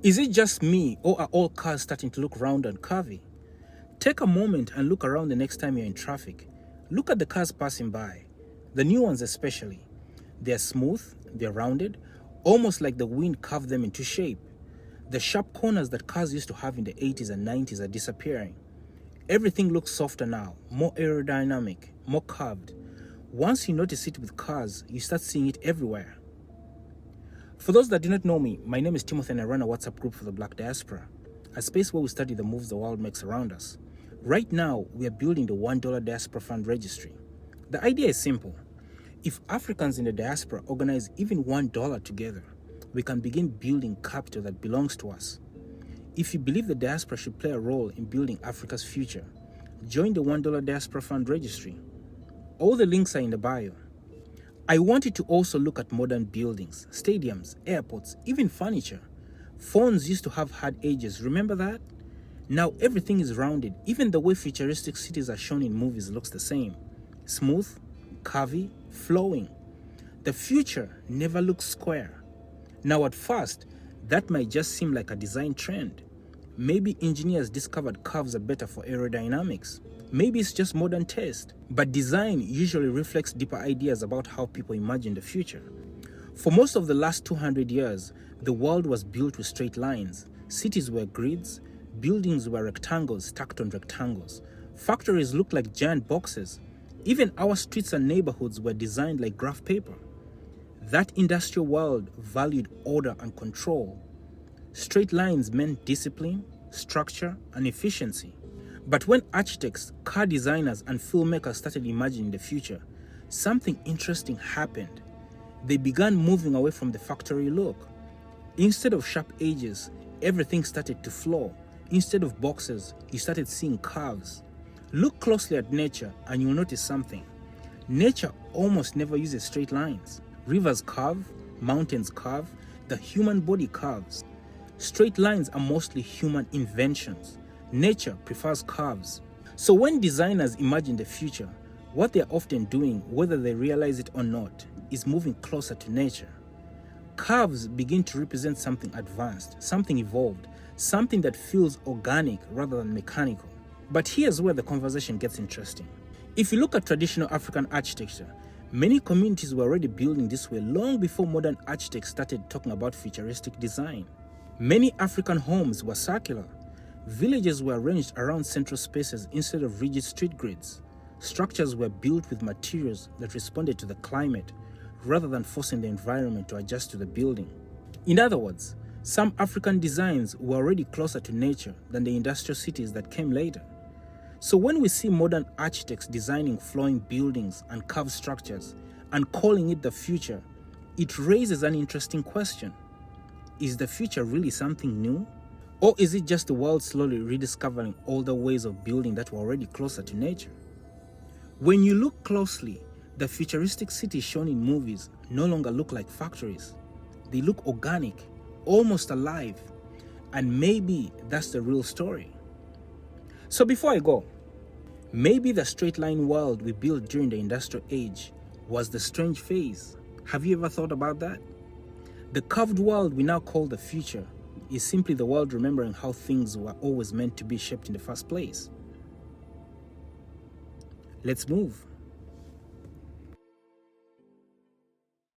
Is it just me, or are all cars starting to look round and curvy? Take a moment and look around the next time you're in traffic. Look at the cars passing by, the new ones especially. They're smooth, they're rounded, almost like the wind carved them into shape. The sharp corners that cars used to have in the 80s and 90s are disappearing. Everything looks softer now, more aerodynamic, more curved. Once you notice it with cars, you start seeing it everywhere. For those that do not know me, my name is Timothy and I run a WhatsApp group for the Black Diaspora, a space where we study the moves the world makes around us. Right now, we are building the $1 Diaspora Fund Registry. The idea is simple. If Africans in the diaspora organize even $1 together, we can begin building capital that belongs to us. If you believe the diaspora should play a role in building Africa's future, join the $1 Diaspora Fund Registry. All the links are in the bio. I wanted to also look at modern buildings, stadiums, airports, even furniture. Phones used to have hard edges, remember that? Now everything is rounded, even the way futuristic cities are shown in movies looks the same. Smooth, curvy, flowing. The future never looks square. Now at first, that might just seem like a design trend. Maybe engineers discovered curves are better for aerodynamics. Maybe it's just modern taste. But design usually reflects deeper ideas about how people imagine the future. For most of the last 200 years, the world was built with straight lines. Cities were grids, buildings were rectangles stacked on rectangles. Factories looked like giant boxes. Even our streets and neighborhoods were designed like graph paper. That industrial world valued order and control. Straight lines meant discipline, structure, and efficiency. But when architects, car designers, and filmmakers started imagining the future, something interesting happened. They began moving away from the factory look. Instead of sharp edges, everything started to flow. Instead of boxes, you started seeing curves. Look closely at nature and you'll notice something. Nature almost never uses straight lines. Rivers curve, mountains curve, the human body curves. Straight lines are mostly human inventions. Nature prefers curves. So when designers imagine the future, what they're often doing, whether they realize it or not, is moving closer to nature. Curves begin to represent something advanced, something evolved, something that feels organic rather than mechanical. But here's where the conversation gets interesting. If you look at traditional African architecture, many communities were already building this way long before modern architects started talking about futuristic design. Many African homes were circular. Villages were arranged around central spaces instead of rigid street grids. Structures were built with materials that responded to the climate rather than forcing the environment to adjust to the building. In other words, some African designs were already closer to nature than the industrial cities that came later. So when we see modern architects designing flowing buildings and curved structures and calling it the future, it raises an interesting question. Is the future really something new? Or is it just the world slowly rediscovering older ways of building that were already closer to nature? When you look closely, the futuristic cities shown in movies no longer look like factories. They look organic, almost alive. And maybe that's the real story. So before I go, maybe the straight line world we built during the industrial age was the strange phase. Have you ever thought about that? The curved world we now call the future is simply the world remembering how things were always meant to be shaped in the first place. Let's move.